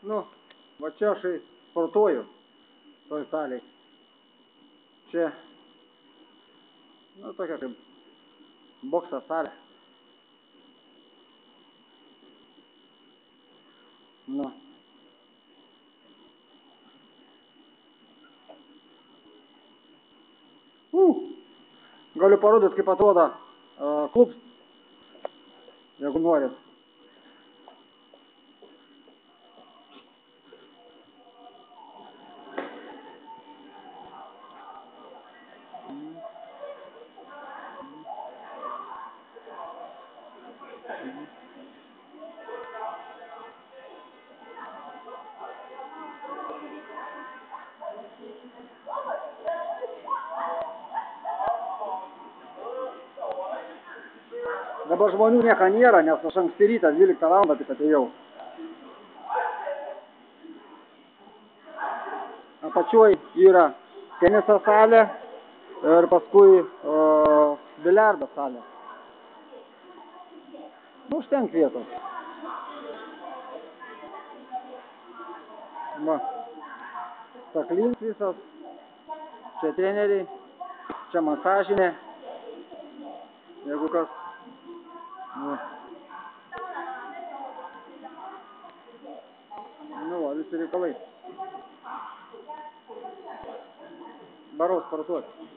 Nu, va čia aš sportuoju, toj salėj. Čia, nu, tokia kaip bokso salė. Nu. Galiu parodyti, kaip atrodo klubs, jeigu norit. Dabar žmonių nieko nėra, nes aš anksti rytą 12 valandą tik atėjau. Apačioj yra teniso salė ir paskui biliardo salė. Nu, užtenk vietos. Va, staklins visas, čia treneriai, čia masažinė, jeigu kas. Va. Nu, va, visi reikalai. Barau sportuoti.